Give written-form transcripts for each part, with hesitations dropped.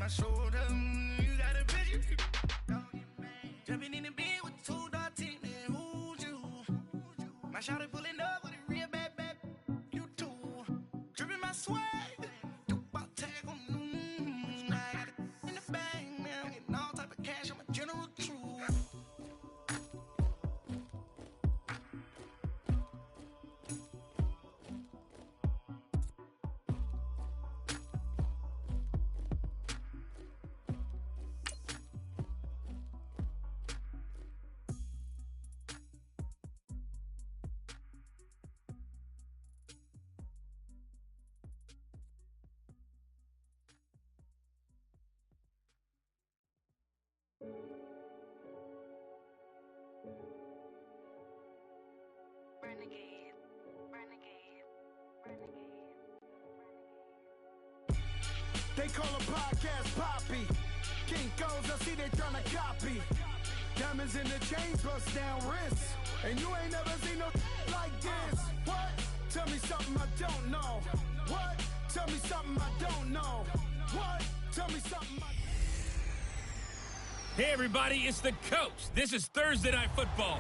shoulder. You got a vision. Jumping in the bed with 2 dark teeth, man, who's you? My shawty pulling up with a real bad, you too. Dripping my swag, about tag on I got it in the bag, man, I'm getting all type of cash, I'm a general true. They call a podcast Poppy. Kinkos, I see they tryna copy. Diamonds in the chains, bust down wrists. And you ain't never seen no like this. What? Tell me something I don't know. What? Tell me something I don't know. What? Tell me something I... Hey everybody, it's the Coach. This is Thursday Night Football.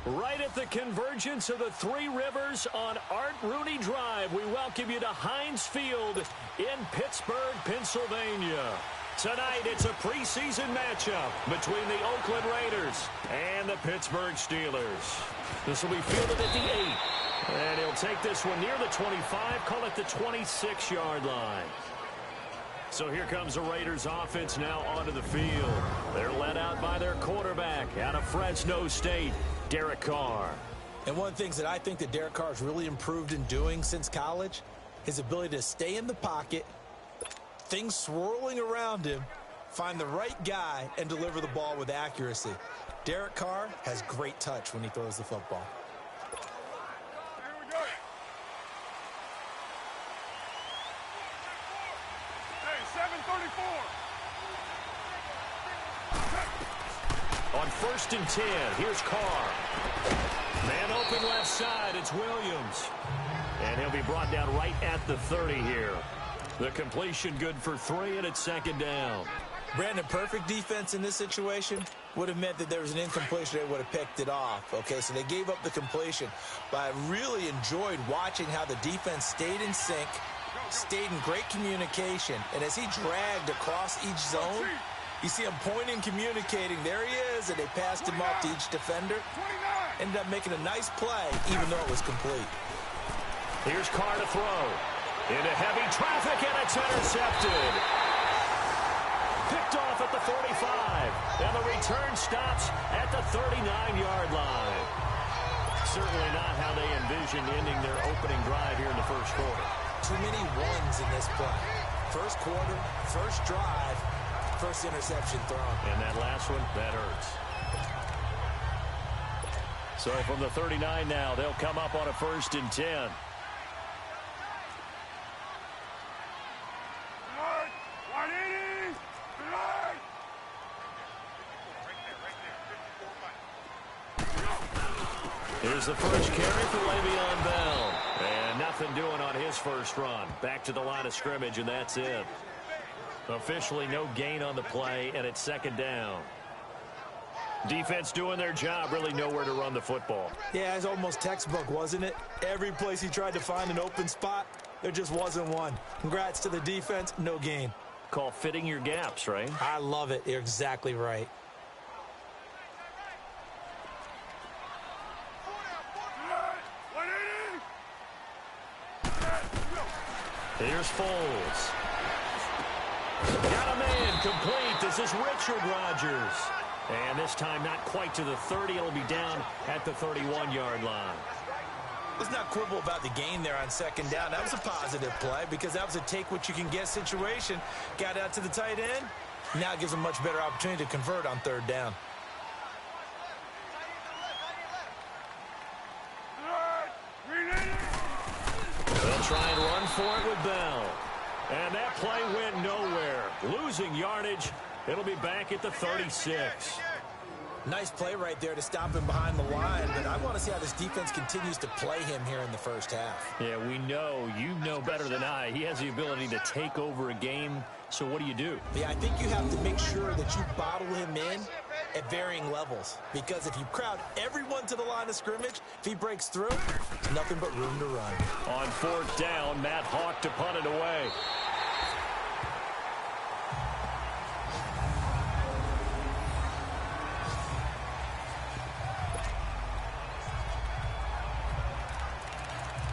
Right at the convergence of the Three Rivers on Art Rooney Drive, we welcome you to Heinz Field in Pittsburgh, Pennsylvania. Tonight, it's a preseason matchup between the Oakland Raiders and the Pittsburgh Steelers. This will be fielded at the 8, and he'll take this one near the 25, call it the 26-yard line. So here comes the Raiders offense now onto the field. They're led out by their quarterback out of Fresno State, Derek Carr. And one of the things that I think that Derek Carr has really improved in doing since college, his ability to stay in the pocket, things swirling around him, find the right guy, and deliver the ball with accuracy. Derek Carr has great touch when he throws the football. On 1st and 10, here's Carr. Man open left side, it's Williams. And he'll be brought down right at the 30 here. The completion good for 3, and it's 2nd down. Brandon, perfect defense in this situation would have meant that there was an incompletion. They would have picked it off. Okay, so they gave up the completion. But I really enjoyed watching how the defense stayed in sync, stayed in great communication. And as he dragged across each zone, you see him pointing, communicating. There he is, and they passed him off to each defender. Ended up making a nice play, even though it was complete. Here's Carr to throw. Into heavy traffic, and it's intercepted. Picked off at the 45. And the return stops at the 39-yard line. Certainly not how they envisioned ending their opening drive here in the first quarter. Too many ones in this play. First quarter, first drive, first interception thrown. And that last one, that hurts. So from the 39 now, they'll come up on a 1st and 10. Here's the first carry for Le'Veon Bell. And nothing doing on his first run. Back to the line of scrimmage, and that's it. Officially no gain on the play, and it's 2nd down. Defense doing their job, really nowhere to run the football. Yeah, it's almost textbook, wasn't it? Every place he tried to find an open spot, there just wasn't one. Congrats to the defense, no gain. Call fitting your gaps, right? I love it. You're exactly right. Here's Foles. Got a man complete. This is Richard Rodgers. And this time not quite to the 30. It'll be down at the 31-yard line. Let's not quibble about the gain there on 2nd down. That was a positive play because that was a take-what-you-can-get situation. Got out to the tight end. Now it gives them a much better opportunity to convert on 3rd down. They'll try and run for it with Bell. And that play went nowhere. Losing yardage. It'll be back at the 36. Nice play right there to stop him behind the line, but I want to see how this defense continues to play him here in the first half. Yeah, we know. You know better than I. He has the ability to take over a game, so what do? Yeah, I think you have to make sure that you bottle him in at varying levels, because if you crowd everyone to the line of scrimmage, if he breaks through, there's nothing but room to run. On fourth down, Matt Hawk to punt it away.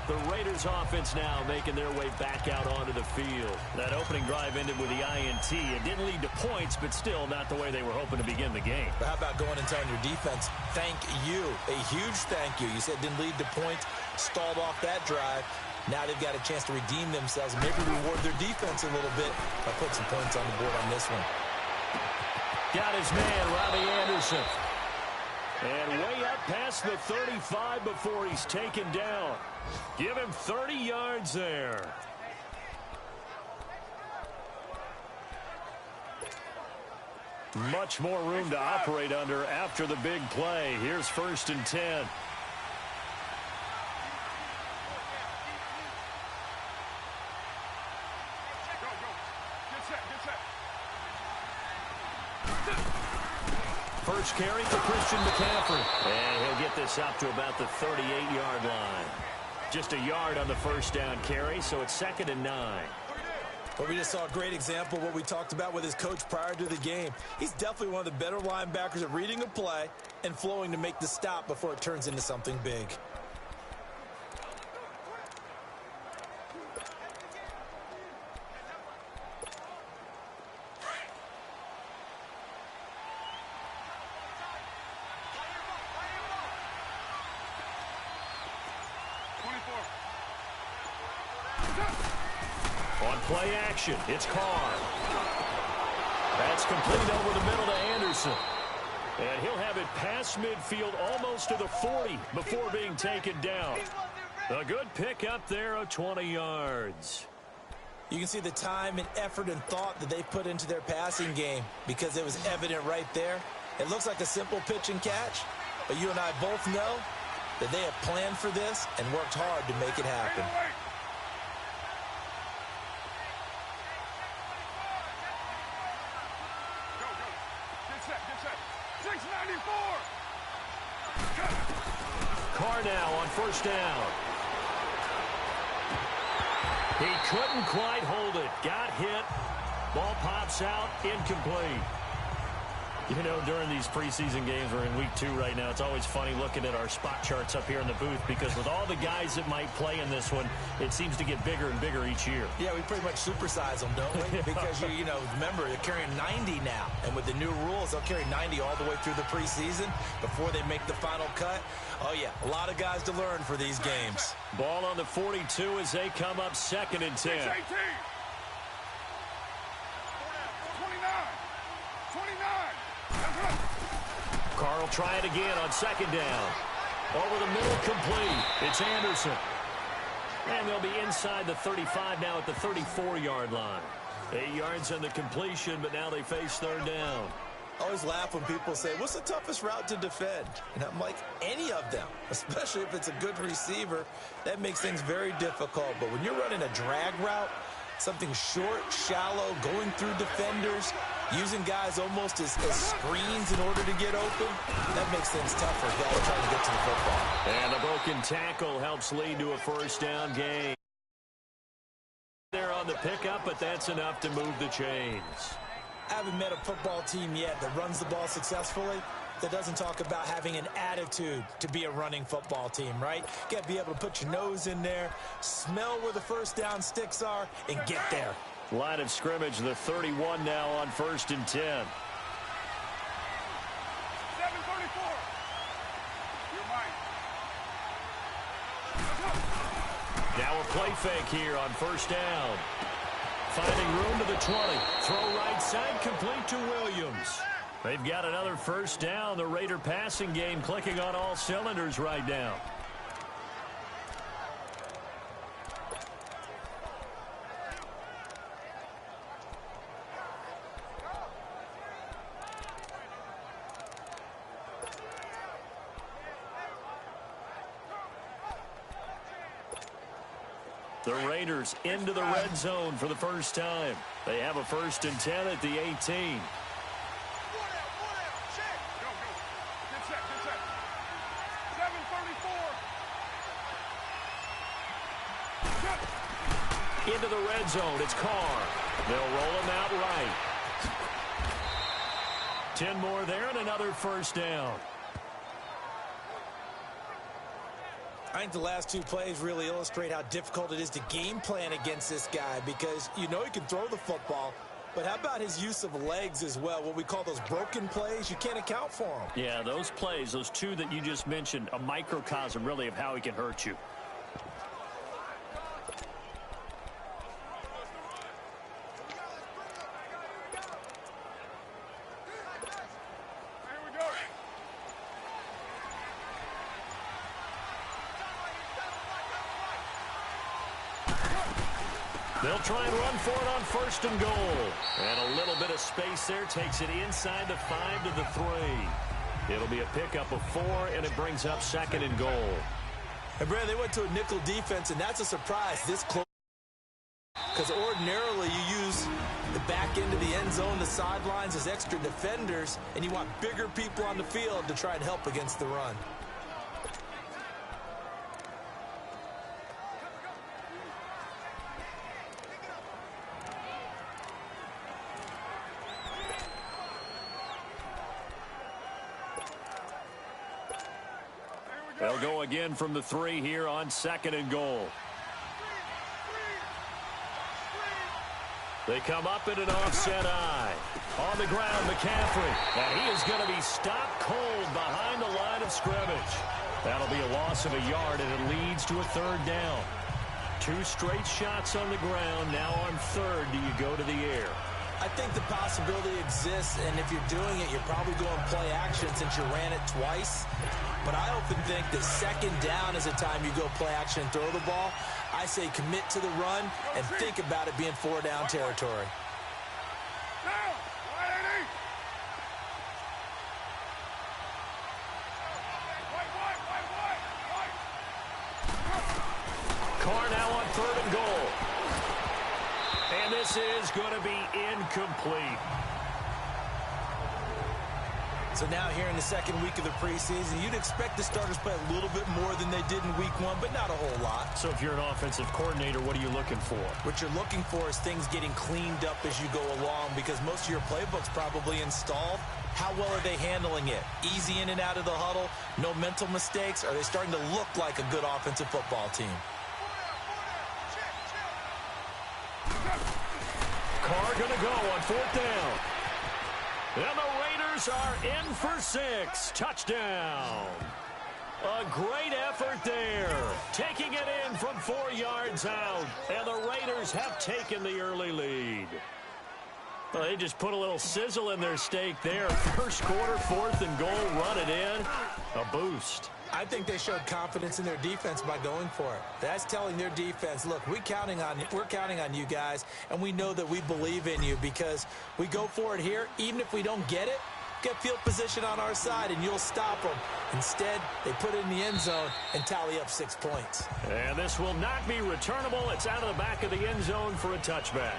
The Raiders offense now making their way back out onto the field. That opening drive ended with the INT. It didn't lead to points, but still not the way they were hoping to begin the game. But how about going and telling your defense, thank you, a huge thank you. You said didn't lead to points, stalled off that drive. Now they've got a chance to redeem themselves and maybe reward their defense a little bit by putting some points on the board on this one. Got his man, Robbie Anderson. And way up past the 35 before he's taken down. Give him 30 yards there. Much more room to operate under after the big play. Here's 1st and 10. First carry for Christian McCaffrey. And he'll get this up to about the 38-yard line. Just a yard on the first down carry, so it's 2nd and 9. But we just saw a great example of what we talked about with his coach prior to the game. He's definitely one of the better linebackers at reading a play and flowing to make the stop before it turns into something big. On play action, it's Carr. That's complete over the middle to Anderson. And he'll have it past midfield almost to the 40 before being taken down. A good pick up there of 20 yards. You can see the time and effort and thought that they put into their passing game because it was evident right there. It looks like a simple pitch and catch, but you and I both know that they have planned for this and worked hard to make it happen. Carr now on first down. He couldn't quite hold it. Got hit. Ball pops out. Incomplete. You know, during these preseason games, we're in week 2 right now, it's always funny looking at our spot charts up here in the booth because with all the guys that might play in this one, it seems to get bigger and bigger each year. Yeah, we pretty much supersize them, don't we? Because, you know, remember, they're carrying 90 now. And with the new rules, they'll carry 90 all the way through the preseason before they make the final cut. Oh, yeah, a lot of guys to learn for these games. Ball on the 42 as they come up 2nd and 10. 29. Carr will try it again on 2nd down. Over the middle, complete. It's Anderson. And they'll be inside the 35 now at the 34-yard line. 8 yards on the completion, but now they face 3rd down. I always laugh when people say, what's the toughest route to defend? And I'm like, any of them, especially if it's a good receiver. That makes things very difficult. But when you're running a drag route, something short, shallow, going through defenders, using guys almost as screens in order to get open, that makes things tough for a guy trying to get to the football. And a broken tackle helps lead to a 1st down gain. They're on the pickup, but that's enough to move the chains. I haven't met a football team yet that runs the ball successfully that doesn't talk about having an attitude to be a running football team, right? You got to be able to put your nose in there, smell where the 1st down sticks are, and get there. Line of scrimmage, the 31 now on 1st and 10. 7:34. You're mine. Now a play fake here on 1st down. Finding room to the 20. Throw right side, complete to Williams. They've got another 1st down. The Raider passing game clicking on all cylinders right now. The Raiders into the red zone for the first time. They have a 1st and 10 at the 18. Into the red zone, it's Carr. They'll roll him out right. 10 more there and another 1st down. I think the last 2 plays really illustrate how difficult it is to game plan against this guy because you know he can throw the football, but how about his use of legs as well? What we call those broken plays, you can't account for them. Yeah, those plays, those 2 that you just mentioned, a microcosm really of how he can hurt you. They'll try and run for it on 1st and goal. And a little bit of space there takes it inside the 5 to the 3. It'll be a pickup of 4, and it brings up 2nd and goal. And, Brad, they went to a nickel defense, and that's a surprise this close. Because ordinarily you use the back end of the end zone, the sidelines as extra defenders, and you want bigger people on the field to try and help against the run. They'll go again from the 3 here on 2nd and goal. They come up in an offset eye. On the ground, McCaffrey. And he is going to be stopped cold behind the line of scrimmage. That'll be a loss of a yard, and it leads to a 3rd down. 2 straight shots on the ground. Now on 3rd, do you go to the air? I think the possibility exists, and if you're doing it, you're probably going play action since you ran it twice. But I often think that 2nd down is a time you go play action and throw the ball. I say commit to the run and think about it being 4-down territory. Carr now on 3rd and goal. And this is going to be incomplete. So now here in the 2nd week of the preseason, you'd expect the starters play a little bit more than they did in week 1, but not a whole lot. So if you're an offensive coordinator, what are you looking for? What you're looking for is things getting cleaned up as you go along because most of your playbook's probably installed. How well are they handling it? Easy in and out of the huddle? No mental mistakes? Are they starting to look like a good offensive football team? Carr going to go on 4th down. And the Raiders are in for 6. Touchdown. A great effort there. Taking it in from 4 yards out. And the Raiders have taken the early lead. Well, they just put a little sizzle in their steak there. 1st quarter, 4th and goal, run it in. A boost. I think they showed confidence in their defense by going for it. That's telling their defense, look, we're counting on you guys, and we know that we believe in you because we go for it here. Even if we don't get it, get field position on our side, and you'll stop them. Instead, they put it in the end zone and tally up 6 points. And this will not be returnable. It's out of the back of the end zone for a touchback.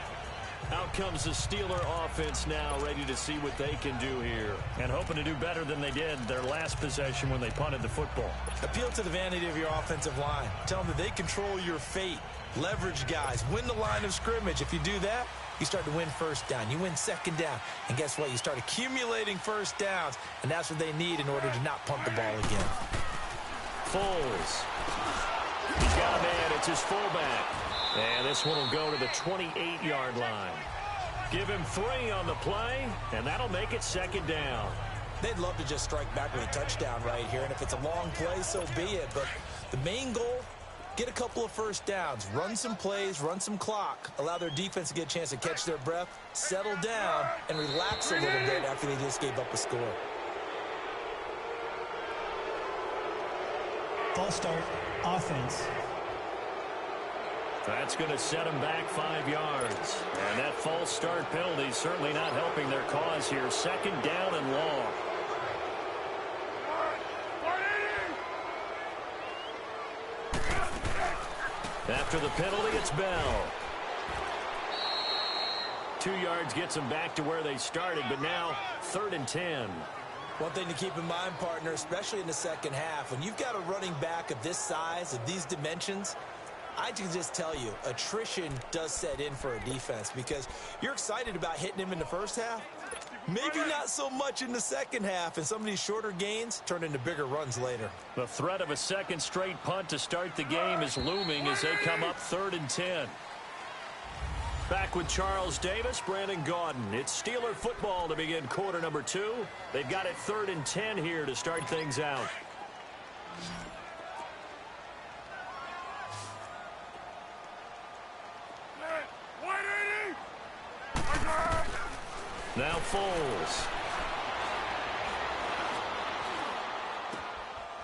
Out comes the Steeler offense now, ready to see what they can do here. And hoping to do better than they did their last possession when they punted the football. Appeal to the vanity of your offensive line. Tell them that they control your fate. Leverage guys. Win the line of scrimmage. If you do that, you start to win 1st down. You win 2nd down. And guess what? You start accumulating 1st downs. And that's what they need in order to not punt the ball again. Foles. He's got a man. It's his fullback. And this one will go to the 28-yard line. Give him 3 on the play, and that'll make it 2nd down. They'd love to just strike back with a touchdown right here, and if it's a long play, so be it. But the main goal, get a couple of 1st downs, run some plays, run some clock, allow their defense to get a chance to catch their breath, settle down, and relax a little bit after they just gave up a score. False start, offense. That's going to set them back 5 yards. And that false start penalty is certainly not helping their cause here. 2nd down and long. After After the penalty, it's Bell. 2 yards gets them back to where they started, but now 3rd and 10. One thing to keep in mind, partner, especially in the second half, when you've got a running back of this size, of these dimensions, I can just tell you, attrition does set in for a defense because you're excited about hitting him in the first half. Maybe not so much in the second half, and some of these shorter gains turn into bigger runs later. The threat of a second straight punt to start the game is looming as they come up 3rd and 10. Back with Charles Davis, Brandon Gaudin. It's Steeler football to begin quarter number 2. They've got it 3rd and 10 here to start things out. Now Foles.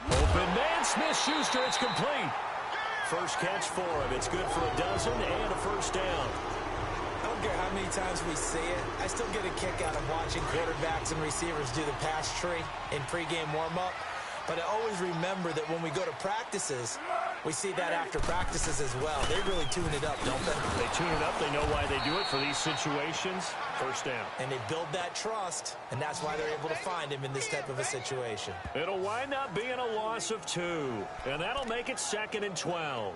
Open man, Smith-Schuster, it's complete. First catch for him. It's good for a dozen and a first down. I don't care how many times we see it. I still get a kick out of watching quarterbacks and receivers do the pass tree in pregame warm-up. But I always remember that when we go to practices, we see that after practices as well. They really tune it up, don't they? They tune it up. They know why they do it for these situations. First down. And they build that trust, and that's why they're able to find him in this type of a situation. It'll wind up being a loss of 2, and that'll make it 2nd and 12.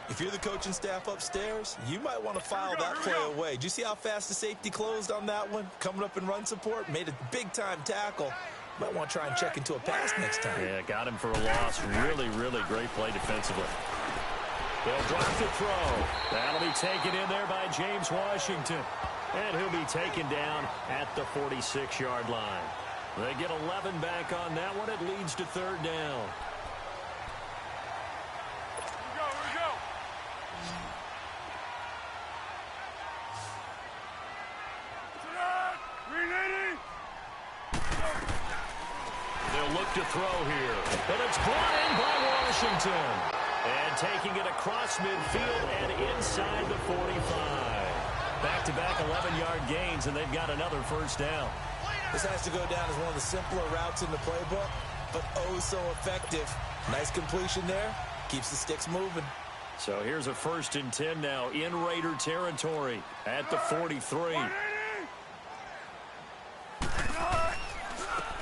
If you're the coaching staff upstairs, you might want to file that play away. Did you see how fast the safety closed on that one? Coming up in run support, made a big-time tackle. Might want to try and check into a pass next time. Yeah, got him for a loss. Really, really great play defensively. They'll drop the throw. That'll be taken in there by James Washington. And he'll be taken down at the 46-yard line. They get 11 back on that one. It leads to 3rd down. Look to throw here. And it's brought in by Washington. And taking it across midfield and inside the 45. Back-to-back 11-yard gains, and they've got another first down. This has to go down as one of the simpler routes in the playbook, but oh so effective. Nice completion there. Keeps the sticks moving. So here's a 1st and 10 now in Raider territory at the 43.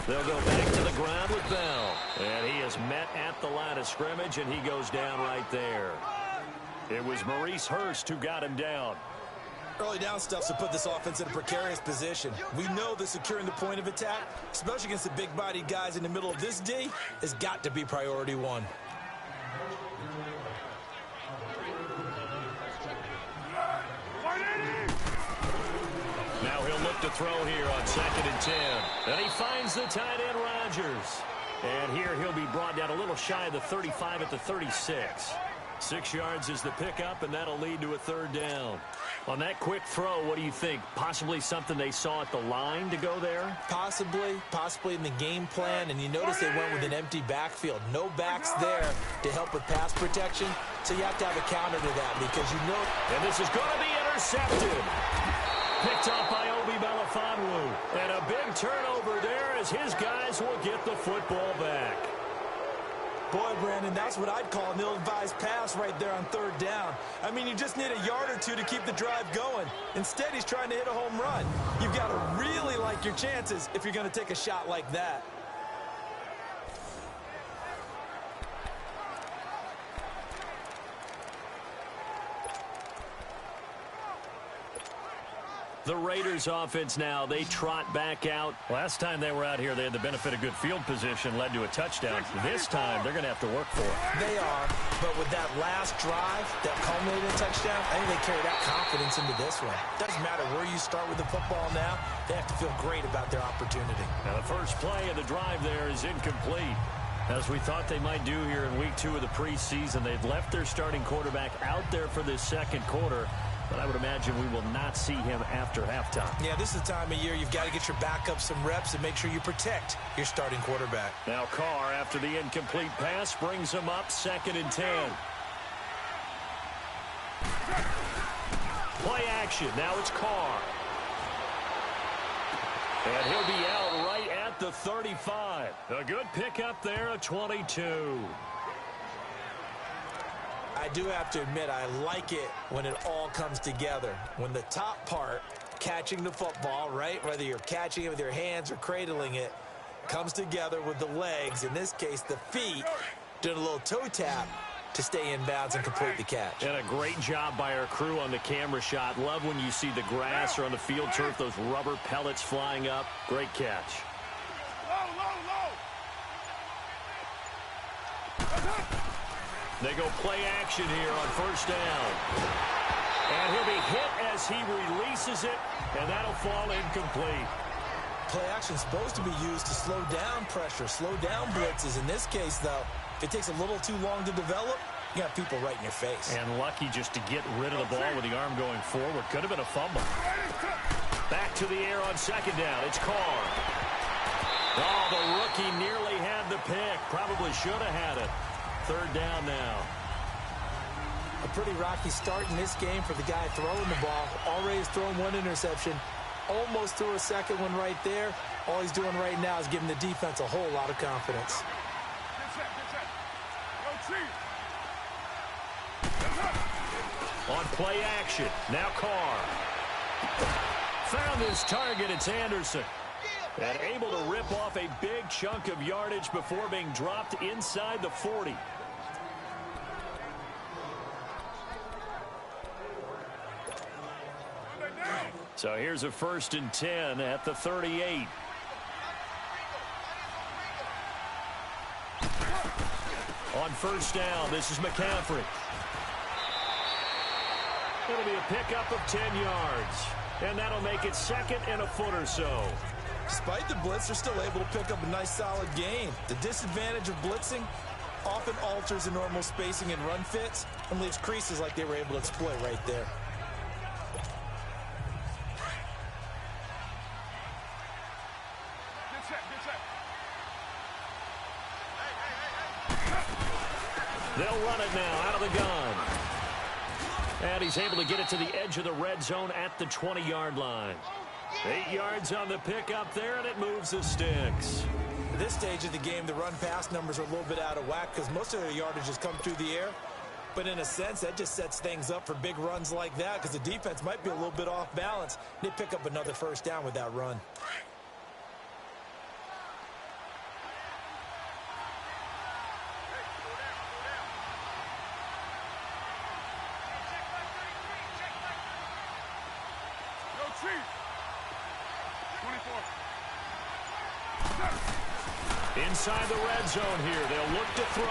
They'll go back to the ground with Bell. And he is met at the line of scrimmage, and he goes down right there. It was Maurice Hurst who got him down. Early down stuff to put this offense in a precarious position. We know that securing the point of attack, especially against the big-bodied guys in the middle of this D, has got to be priority 1. Now he'll look to throw here on 2nd and 10. And he finds the tight end, Rodgers. And here he'll be brought down a little shy of the 35 at the 36. 6 yards is the pickup, and that'll lead to a 3rd down. On that quick throw, what do you think? Possibly something they saw at the line to go there? Possibly in the game plan. And you notice they went with an empty backfield. No backs there to help with pass protection. So you have to have a counter to that because you know. And this is going to be intercepted. Picked off by Obi Melifonwu. And a big turnover there as his guys will get the football back. Boy, Brandon, that's what I'd call an ill-advised pass right there on 3rd down. I mean, you just need a yard or 2 to keep the drive going. Instead, he's trying to hit a home run. You've got to really like your chances if you're going to take a shot like that. The Raiders offense now, they trot back out. Last time they were out here, they had the benefit of good field position, led to a touchdown. This time, they're going to have to work for it. They are, but with that last drive that culminated in a touchdown, I think they carry that confidence into this one. Doesn't matter where you start with the football now, they have to feel great about their opportunity. Now the first play of the drive there is incomplete. As we thought they might do here in week 2 of the preseason, they've left their starting quarterback out there for this second quarter. But I would imagine we will not see him after halftime. Yeah, this is the time of year you've got to get your backup some reps and make sure you protect your starting quarterback. Now Carr, after the incomplete pass, brings him up 2nd and 10. Play action. Now it's Carr. And he'll be out right at the 35. A good pickup there, a 22. I do have to admit, I like it when it all comes together. When the top part, catching the football, right, whether you're catching it with your hands or cradling it, comes together with the legs, in this case the feet, doing a little toe tap to stay in bounds and complete the catch. And a great job by our crew on the camera shot. Love when you see the grass or on the field turf, those rubber pellets flying up. Great catch. They go play action here on first down. And he'll be hit as he releases it, and that'll fall incomplete. Play action is supposed to be used to slow down pressure, slow down blitzes. In this case, though, if it takes a little too long to develop, you got people right in your face. And lucky just to get rid of the ball with the arm going forward. Could have been a fumble. Back to the air on second down. It's Carr. Oh, the rookie nearly had the pick. Probably should have had it. Third down now. A pretty rocky start in this game for the guy throwing the ball. Already has thrown one interception. Almost threw a second one right there. All he's doing right now is giving the defense a whole lot of confidence. On play action, now Carr. Found his target, it's Anderson. And able to rip off a big chunk of yardage before being dropped inside the 40. So here's a 1st and 10 at the 38. On first down, this is McCaffrey. It'll be a pickup of 10 yards. And that'll make it second and a foot or so. Despite the blitz, they're still able to pick up a nice solid gain. The disadvantage of blitzing often alters the normal spacing and run fits and leaves creases like they were able to exploit right there. They'll run it now out of the gun. And he's able to get it to the edge of the red zone at the 20-yard line. 8 yards on the pickup there, and it moves the sticks. At this stage of the game, the run-pass numbers are a little bit out of whack because most of their yardage has come through the air. But in a sense, that just sets things up for big runs like that because the defense might be a little bit off balance. They pick up another first down with that run. Inside the red zone here, they'll look to throw.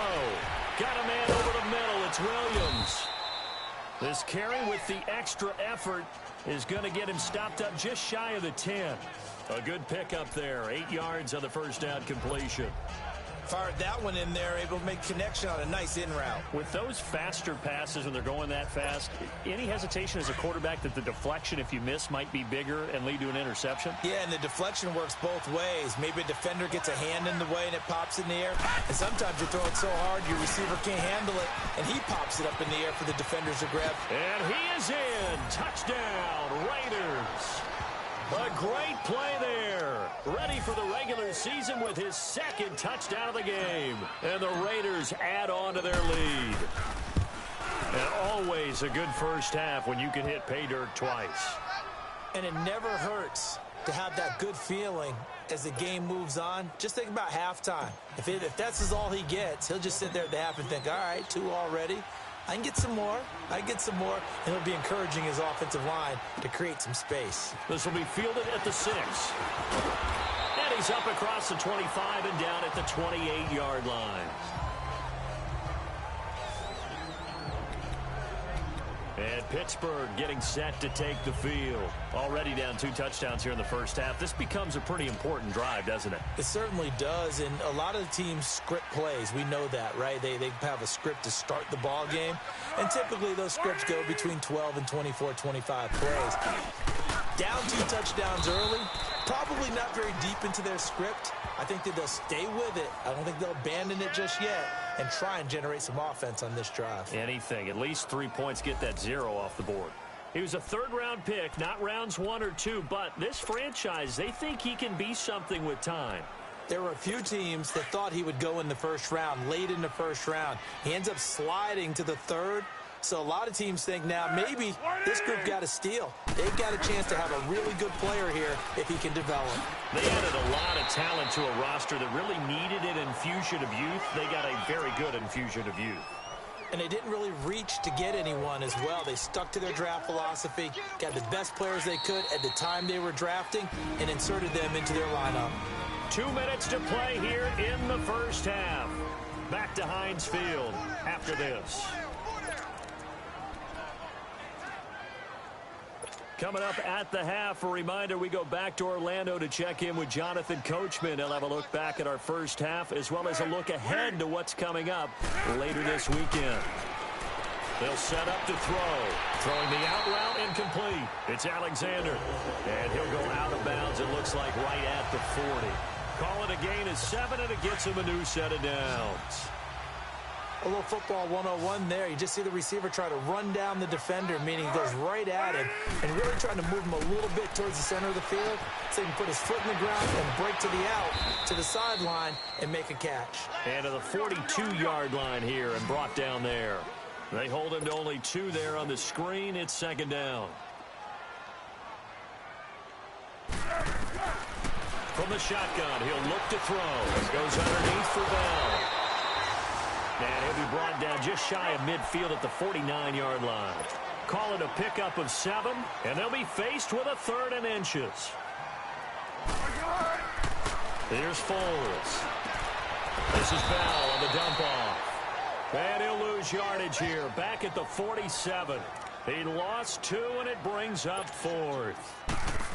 Got a man over the middle, it's Williams. This carry with the extra effort is going to get him stopped up just shy of the 10. A good pickup there, 8 yards on the first down completion. Fired that one in there, able to make connection on a nice in route. With those faster passes when they're going that fast, any hesitation as a quarterback that the deflection, if you miss, might be bigger and lead to an interception? Yeah, and the deflection works both ways. Maybe a defender gets a hand in the way and it pops in the air. And sometimes you throw it so hard your receiver can't handle it, and he pops it up in the air for the defenders to grab. And he is in. Touchdown, Raiders. A great play there. Ready for the regular season with his second touchdown of the game. And the Raiders add on to their lead. And always a good first half when you can hit pay dirt twice. And it never hurts to have that good feeling as the game moves on. Just think about halftime. If that's all he gets, he'll just sit there at the half and think, all right, 2 already. I can get some more. I can get some more. And he'll be encouraging his offensive line to create some space. This will be fielded at the 6. And he's up across the 25 and down at the 28-yard line. And Pittsburgh getting set to take the field. Already down 2 touchdowns here in the first half. This becomes a pretty important drive, doesn't it? It certainly does, and a lot of the teams script plays. We know that, right? They have a script to start the ball game, and typically those scripts go between 12 and 24, 25 plays. Down 2 touchdowns early, probably not very deep into their script. I think that they'll stay with it. I don't think they'll abandon it just yet and try and generate some offense on this drive. Anything. At least 3 points, get that 0 off the board. He was a 3rd-round pick, not rounds 1 or 2, but this franchise, they think he can be something with time. There were a few teams that thought he would go in the first round, late in the first round. He ends up sliding to the third. So a lot of teams think now maybe this group got a steal. They've got a chance to have a really good player here if he can develop. They added a lot of talent to a roster that really needed an infusion of youth. They got a very good infusion of youth. And they didn't really reach to get anyone as well. They stuck to their draft philosophy, got the best players they could at the time they were drafting, and inserted them into their lineup. 2 minutes to play here in the first half. Back to Heinz Field after this. Coming up at the half, a reminder, we go back to Orlando to check in with Jonathan Coachman. He'll have a look back at our first half as well as a look ahead to what's coming up later this weekend. They'll set up to throw. Throwing the out route incomplete. It's Alexander. And he'll go out of bounds, it looks like, right at the 40. Call it a gain of 7, and it gets him a new set of downs. A little football 101 there. You just see the receiver try to run down the defender, meaning he goes right at him and really trying to move him a little bit towards the center of the field so he can put his foot in the ground and break to the out, to the sideline, and make a catch. And to the 42-yard line here and brought down there. They hold him to only 2 there on the screen. It's second down. From the shotgun, he'll look to throw. Goes underneath for Bell. And he'll be brought down just shy of midfield at the 49-yard line. Call it a pickup of 7, and they'll be faced with a 3rd and inches. Here's Foles. This is Bell on the dump off. And he'll lose yardage here, back at the 47. He lost 2, and it brings up 4th.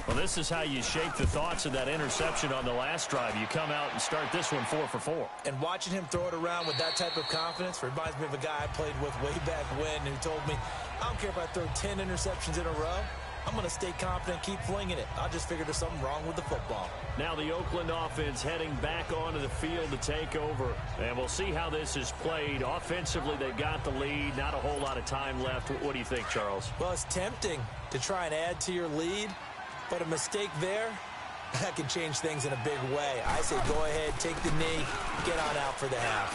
Well, this is how you shake the thoughts of that interception on the last drive. You come out and start this one 4 for 4. And watching him throw it around with that type of confidence reminds me of a guy I played with way back when who told me, I don't care if I throw 10 interceptions in a row. I'm going to stay confident, keep flinging it. I just figured there's something wrong with the football. Now the Oakland offense heading back onto the field to take over. And we'll see how this is played. Offensively, they've got the lead. Not a whole lot of time left. What do you think, Charles? Well, it's tempting to try and add to your lead. But a mistake there, that can change things in a big way. I say go ahead, take the knee, get on out for the half.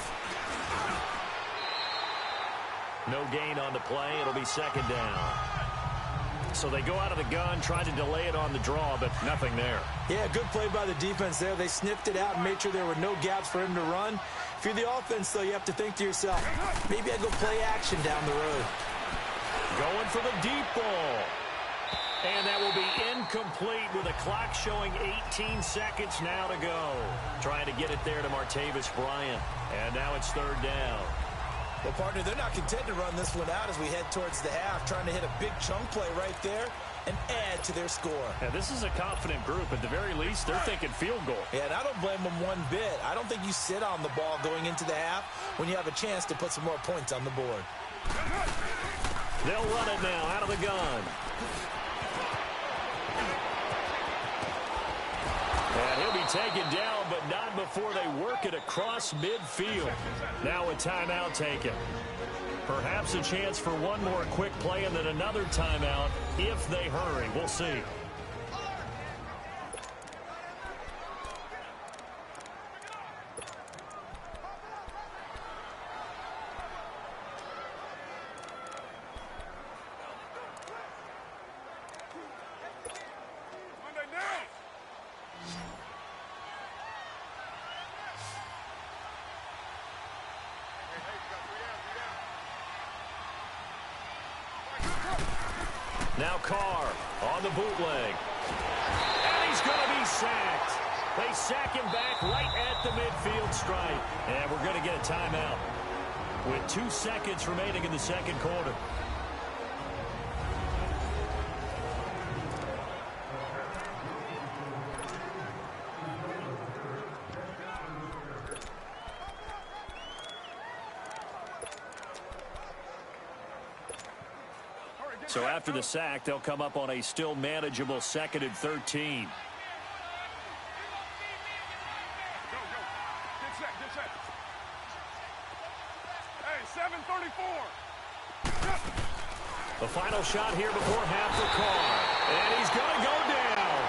No gain on the play. It'll be second down. So they go out of the gun, try to delay it on the draw, but nothing there. Yeah, good play by the defense there. They sniffed it out and made sure there were no gaps for him to run. If you're the offense, though, you have to think to yourself, maybe I go play action down the road. Going for the deep ball. And that will be incomplete with the clock showing 18 seconds now to go. Trying to get it there to Martavis Bryant. And now it's 3rd down. Well, partner, they're not content to run this one out as we head towards the half, trying to hit a big chunk play right there and add to their score. Yeah, this is a confident group. At the very least, they're thinking field goal. Yeah, and I don't blame them one bit. I don't think you sit on the ball going into the half when you have a chance to put some more points on the board. They'll run it now out of the gun. And he'll be taken down, but not before they work it across midfield. Now a timeout taken. Perhaps a chance for one more quick play and then another timeout if they hurry. We'll see. Now Carr on the bootleg. And he's going to be sacked. They sack him back right at the midfield stripe. And we're going to get a timeout with 2 seconds remaining in the second quarter. So after the sack, they'll come up on a still manageable 2nd and 13. Hey, 7:34. The final shot here before half for Carr. And he's going to go down.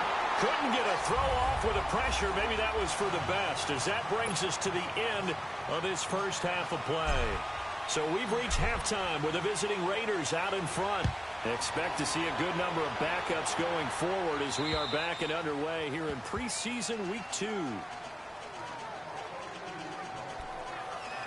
Couldn't get a throw off with the pressure. Maybe that was for the best, as that brings us to the end of this first half of play. So we've reached halftime with the visiting Raiders out in front. Expect to see a good number of backups going forward as we are back and underway here in preseason week 2.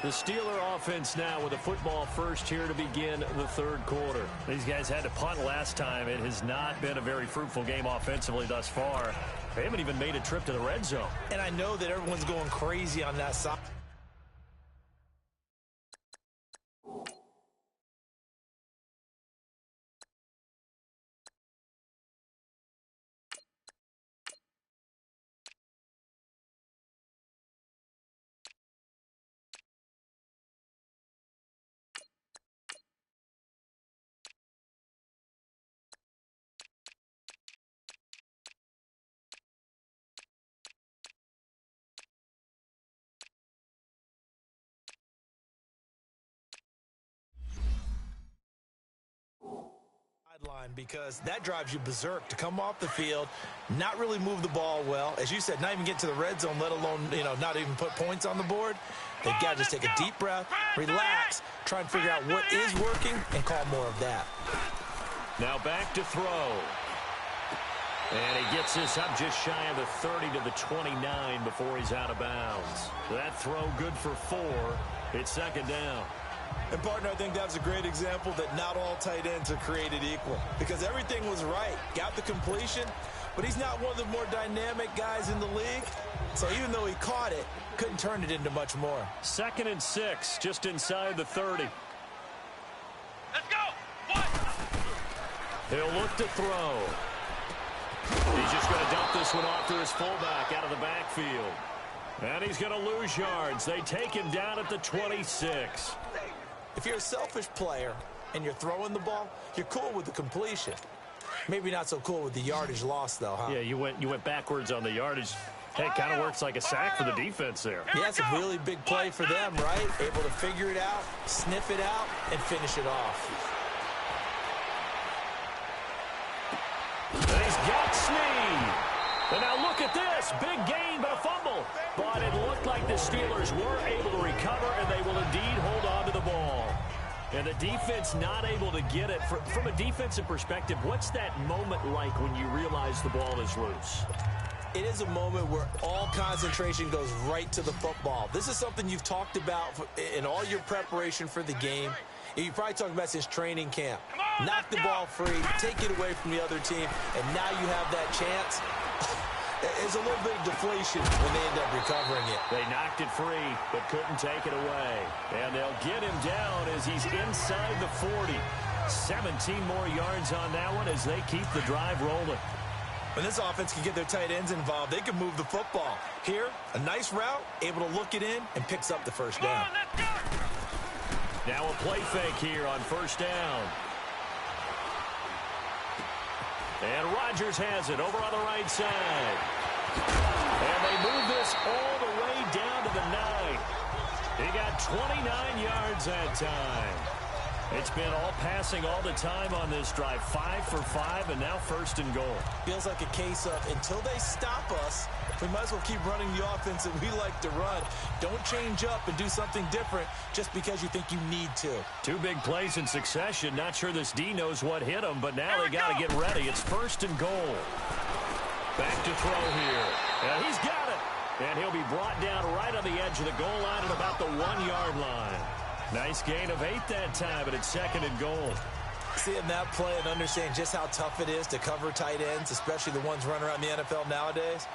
The Steeler offense now with a football first here to begin the third quarter. These guys had to punt last time. It has not been a very fruitful game offensively thus far. They haven't even made a trip to the red zone. And I know that everyone's going crazy on that side. Because that drives you berserk to come off the field, not really move the ball well. As you said, not even get to the red zone, let alone, not even put points on the board. They've got to just take a deep breath, relax, try and figure out what is working, and call more of that. Now back to throw. And he gets this up just shy of the 30 to the 29 before he's out of bounds. That throw good for 4. It's second down. And, partner, I think that was a great example that not all tight ends are created equal, because everything was right. Got the completion, but he's not one of the more dynamic guys in the league. So even though he caught it, couldn't turn it into much more. 2nd and 6, just inside the 30. Let's go! What? He'll look to throw. He's just going to dump this one off to his fullback out of the backfield. And he's going to lose yards. They take him down at the 26. If you're a selfish player and you're throwing the ball, you're cool with the completion. Maybe not so cool with the yardage loss, though, huh? Yeah, you went backwards on the yardage. Hey, it kind of works like a sack for the defense there. Yeah, it's a really big play for them, right? Able to figure it out, sniff it out, and finish it off. And he's got Snead. And now look at this. Big gain, but a fumble. But it looked like the Steelers were able to recover, and they will indeed hold on to the ball. And the defense not able to get it. From a defensive perspective, what's that moment like when you realize the ball is loose? It is a moment where all concentration goes right to the football. This is something you've talked about in all your preparation for the game. You probably talked about since training camp. Knock the ball free, take it away from the other team, and now you have that chance. There's a little bit of deflation when they end up recovering it. They knocked it free, but couldn't take it away. And they'll get him down as he's inside the 40. 17 more yards on that one as they keep the drive rolling. When this offense can get their tight ends involved, they can move the football. Here, a nice route, able to look it in, and picks up the first down. Now a play fake here on first down. And Rodgers has it over on the right side. And they move this all the way down to the 9. He got 29 yards that time. It's been all passing all the time on this drive. 5 for 5, and now 1st and goal. Feels like a case of until they stop us, we might as well keep running the offense that we like to run. Don't change up and do something different just because you think you need to. 2 big plays in succession. Not sure this D knows what hit him, but now they got to get ready. It's 1st and goal. Back to throw here. And he's got it. And he'll be brought down right on the edge of the goal line at about the 1-yard line. Nice gain of 8 that time, but it's 2nd and goal. Seeing that play and understand just how tough it is to cover tight ends, especially the ones running around the NFL nowadays,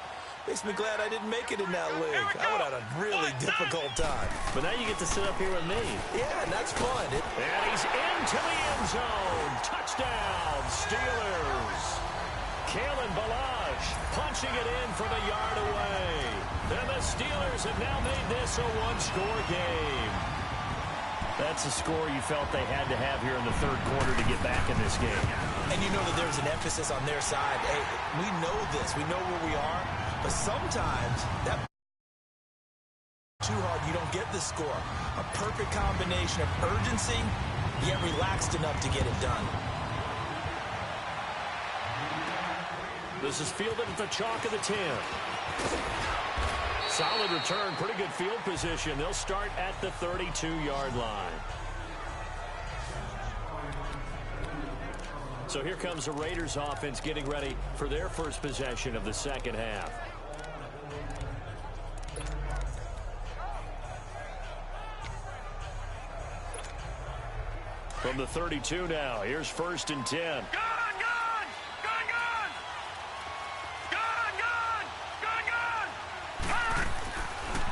makes me glad I didn't make it in that league. I would have had a really difficult time. But now you get to sit up here with me. Yeah, and that's fun. And he's into the end zone. Touchdown, Steelers. Kalen Ballage punching it in from a yard away. And the Steelers have now made this a 1-score game. That's a score you felt they had to have here in the third quarter to get back in this game. And you know that there's an emphasis on their side. Hey, we know this. We know where we are. But sometimes that too hard, you don't get the score. A perfect combination of urgency, yet relaxed enough to get it done. This is fielded at the chalk of the 10. Solid return, pretty good field position. They'll start at the 32-yard line. So here comes the Raiders offense getting ready for their first possession of the second half. From the 32 now, here's 1st and 10.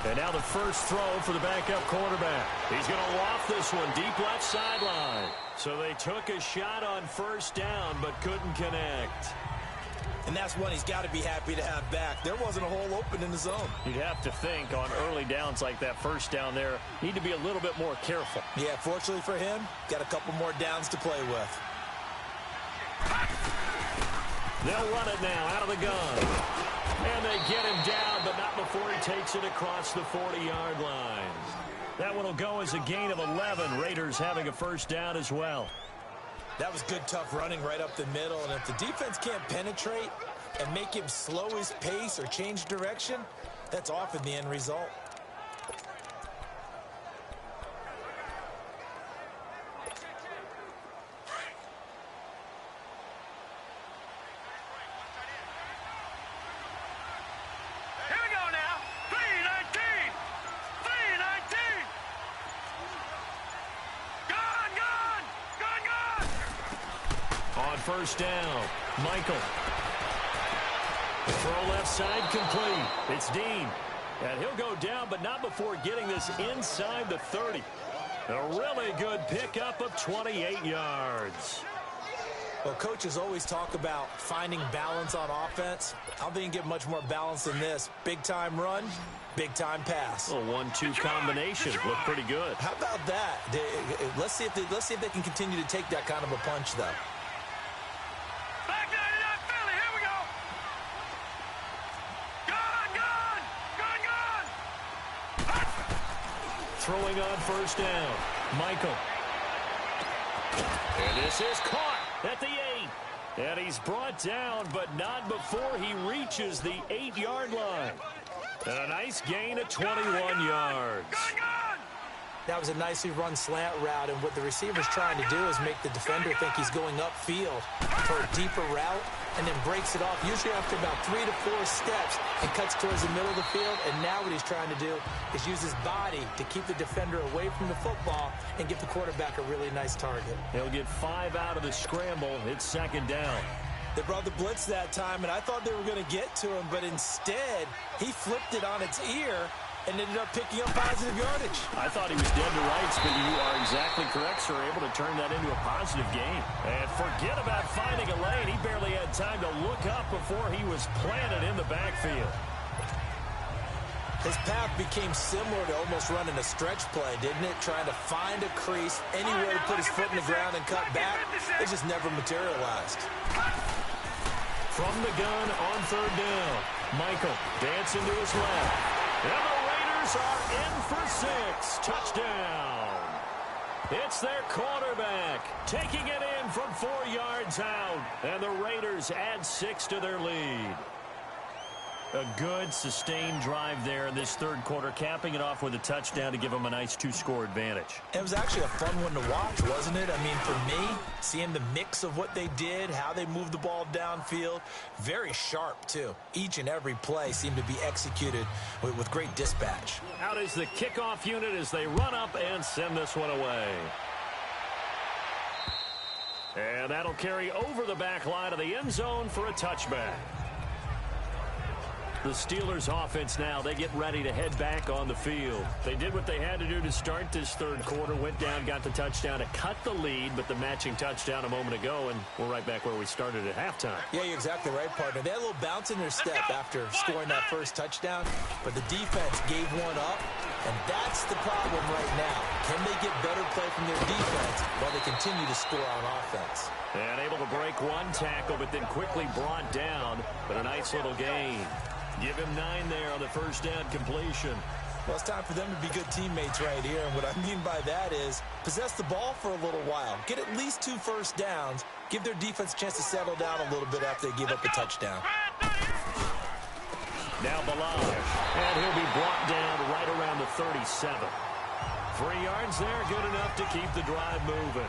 And now the first throw for the backup quarterback. He's going to loft this one deep left sideline. So they took a shot on 1st down but couldn't connect. And that's one he's got to be happy to have back. There wasn't a hole open in the zone. You'd have to think on early downs like that 1st down there, need to be a little bit more careful. Yeah, fortunately for him, got a couple more downs to play with. They'll run it now out of the gun. And they get him down, but not before he takes it across the 40-yard line. That one will go as a gain of 11. Raiders having a 1st down as well. That was good, tough running right up the middle. And if the defense can't penetrate and make him slow his pace or change direction, that's often the end result. On 1st down, Michael. Throw left side complete. It's Dean. And he'll go down, but not before getting this inside the 30. A really good pickup of 28 yards. Well, coaches always talk about finding balance on offense. I don't think you can get much more balance than this. Big-time run, big-time pass. A 1-2 combination. Looked pretty good. How about that? Let's see if they can continue to take that kind of a punch, though. Throwing on 1st down, Michael. And this is caught at the 8. And he's brought down, but not before he reaches the 8-yard line. And a nice gain of 21 yards. That was a nicely run slant route, and what the receiver's trying to do is make the defender think he's going upfield for a deeper route, and then breaks it off, usually after about 3 to 4 steps, and cuts towards the middle of the field. And now what he's trying to do is use his body to keep the defender away from the football and give the quarterback a really nice target. He'll get 5 out of the scramble. It's 2nd down. They brought the blitz that time, and I thought they were going to get to him, but instead, he flipped it on its ear and ended up picking up positive yardage. I thought he was dead to rights, but you are exactly correct, sir. Able to turn that into a positive gain. And forget about finding a lane. He barely had time to look up before he was planted in the backfield. His path became similar to almost running a stretch play, didn't it? Trying to find a crease, anywhere to put his foot in the ground and cut back. It just never materialized. From the gun on 3rd down, Michael dancing to his left. And the Raiders are in for 6. Touchdown. It's their quarterback taking it in from 4 yards out. And the Raiders add 6 to their lead. A good, sustained drive there in this 3rd quarter, capping it off with a touchdown to give them a nice 2-score advantage. It was actually a fun one to watch, wasn't it? I mean, for me, seeing the mix of what they did, how they moved the ball downfield, very sharp, too. Each and every play seemed to be executed with great dispatch. Out is the kickoff unit as they run up and send this one away. And that'll carry over the back line of the end zone for a touchback. The Steelers offense now, they get ready to head back on the field. They did what they had to do to start this 3rd quarter, went down, got the touchdown to cut the lead, but the matching touchdown a moment ago, and we're right back where we started at halftime. Yeah, you're exactly right, partner. They had a little bounce in their step after scoring that first touchdown, but the defense gave one up, and that's the problem right now. Can they get better play from their defense while they continue to score on offense? And able to break one tackle, but then quickly brought down, but a nice little gain. Give him 9 there on the 1st down completion. Well, it's time for them to be good teammates right here. And what I mean by that is possess the ball for a little while. Get at least 2 first downs Give their defense a chance to settle down a little bit after they give up a touchdown. Now Balaj, and he'll be brought down right around the 37. 3 yards there, good enough to keep the drive moving.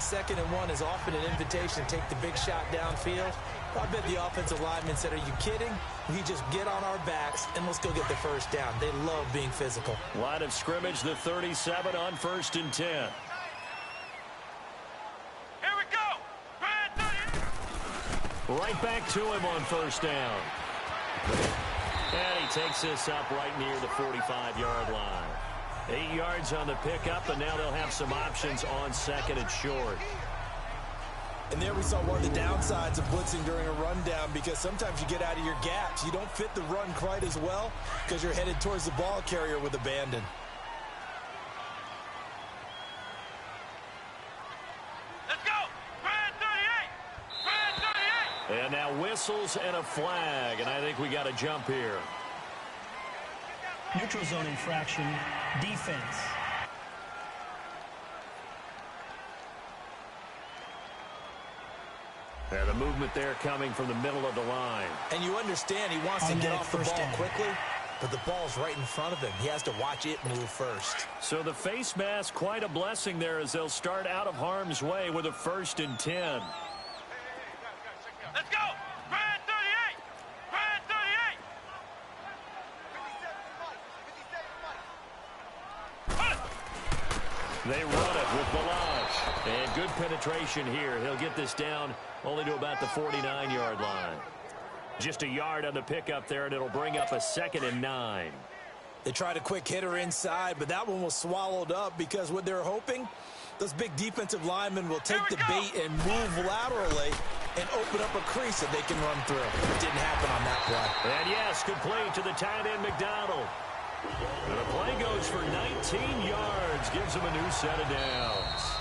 2nd and 1 is often an invitation to take the big shot downfield. I bet the offensive lineman said, are you kidding? We just get on our backs and let's go get the first down. They love being physical. Line of scrimmage, the 37 on 1st and 10. Here we go. Right back to him on 1st down. And he takes this up right near the 45-yard line. 8 yards on the pickup, and now they'll have some options on 2nd and short. And there we saw one of the downsides of blitzing during a rundown, because sometimes you get out of your gaps. You don't fit the run quite as well because you're headed towards the ball carrier with abandon. Let's go. Brand 38. And now whistles and a flag, and I think we got a jump here. Neutral zone infraction, defense. And the movement there coming from the middle of the line. And you understand he wants to get off the ball quickly, but the ball's right in front of him. He has to watch it move first. So the face mask, quite a blessing there as they'll start out of harm's way with a 1st and 10. Let's go. Brand 38. Brand 38. They run it with Balaj. And good penetration here. He'll get this down only to about the 49-yard line. Just a yard on the pickup there, and it'll bring up a 2nd and 9. They tried a quick hitter inside, but that one was swallowed up because what they're hoping, those big defensive linemen will take the bait and move laterally and open up a crease that they can run through. It didn't happen on that play. And yes, complete to the tight end McDonald. And the play goes for 19 yards, gives him a new set of downs.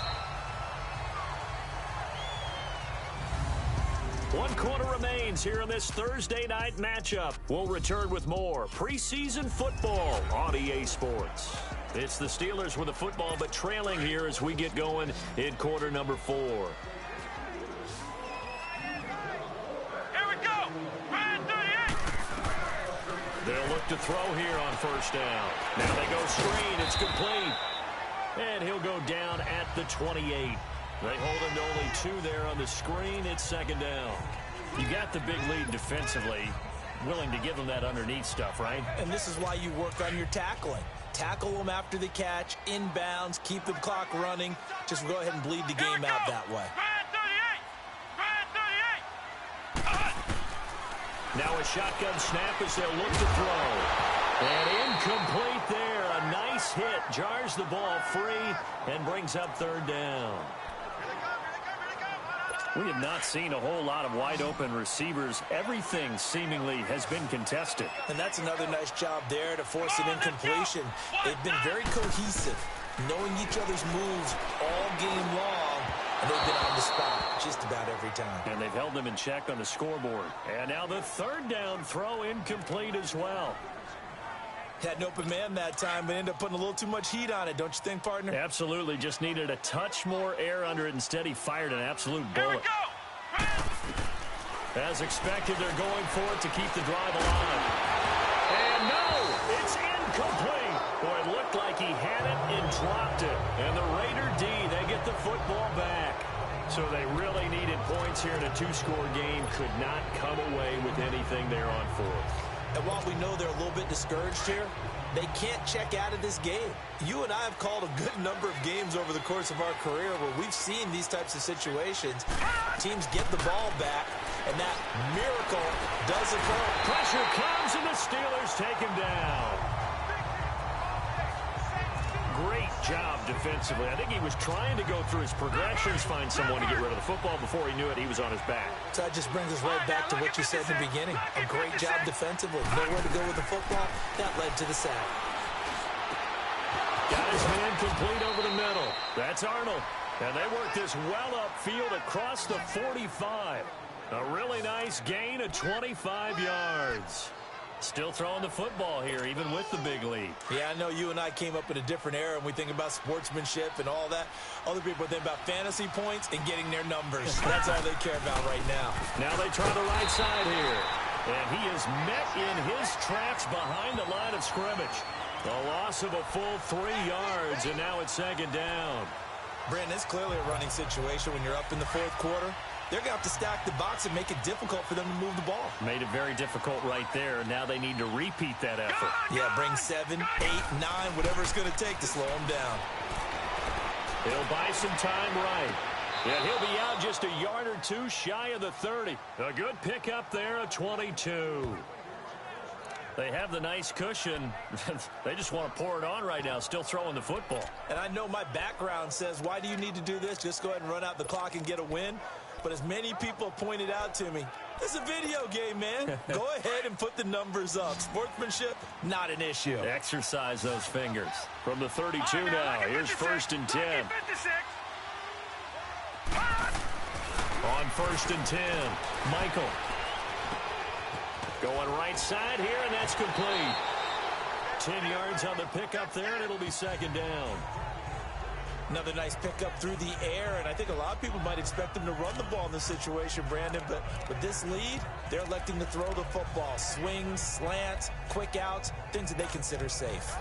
1 quarter remains here in this Thursday night matchup. We'll return with more preseason football on EA Sports. It's the Steelers with the football, but trailing here as we get going in quarter number 4. Here we go. Brand 38. They'll look to throw here on 1st down. Now they go screen. It's complete. And he'll go down at the 28. They hold him to only 2 there on the screen. It's 2nd down. You got the big lead defensively. Willing to give them that underneath stuff, right? And this is why you work on your tackling. Tackle them after the catch, inbounds, keep the clock running. Just go ahead and bleed the game out that way. Brand 38. Brand 38. Now a shotgun snap as they'll look to throw. And incomplete there. A nice hit. Jars the ball free and brings up 3rd down. We have not seen a whole lot of wide-open receivers. Everything seemingly has been contested. And that's another nice job there to force an incompletion. They've been very cohesive, knowing each other's moves all game long, and they've been on the spot just about every time. And they've held them in check on the scoreboard. And now the 3rd down throw incomplete as well. Had an open man that time, but ended up putting a little too much heat on it, don't you think, partner? Absolutely. Just needed a touch more air under it. Instead, he fired an absolute bullet. As expected, they're going for it to keep the drive alive. And no, it's incomplete. Boy, it looked like he had it and dropped it. And the Raider D, they get the football back. So they really needed points here in a 2-score game. Could not come away with anything there on 4th. And while we know they're a little bit discouraged here, they can't check out of this game. You and I have called a good number of games over the course of our career where we've seen these types of situations. Teams get the ball back, and that miracle does occur. Pressure comes, and the Steelers take him down. Great job defensively. I think he was trying to go through his progressions, find someone to get rid of the football. Before he knew it, he was on his back. So that just brings us right back to what you said in the beginning. A great job defensively. Nowhere to go with the football. That led to the sack. Got his man complete over the middle. That's Arnold. And they work this well upfield across the 45. A really nice gain of 25 yards. Still throwing the football here, even with the big lead. Yeah, I know you and I came up in a different era, and we think about sportsmanship and all that. Other people think about fantasy points and getting their numbers. That's all they care about right now. Now they try the right side here. And he is met in his tracks behind the line of scrimmage. A loss of a full 3 yards, and now it's second down. Brandon, it's clearly a running situation when you're up in the fourth quarter. They're going to have to stack the box and make it difficult for them to move the ball. Made it very difficult right there. Now they need to repeat that effort. Yeah, bring 7, 8, 9, whatever it's going to take to slow them down. He'll buy some time right. And he'll be out just a yard or two shy of the 30. A good pickup there, a 22. They have the nice cushion. They just want to pour it on right now, still throwing the football. And I know my background says, why do you need to do this? Just go ahead and run out the clock and get a win. But as many people pointed out to me, it's a video game, man. Go ahead and put the numbers up. Sportsmanship, not an issue. Exercise those fingers. From the 32 now, here's 1st and 10. On 1st and 10, Michael. Going right side here, and that's complete. 10 yards on the pickup there, and it'll be second down. Another nice pickup through the air, and I think a lot of people might expect them to run the ball in this situation, Brandon, but with this lead, they're electing to throw the football. Swings, slants, quick outs, things that they consider safe.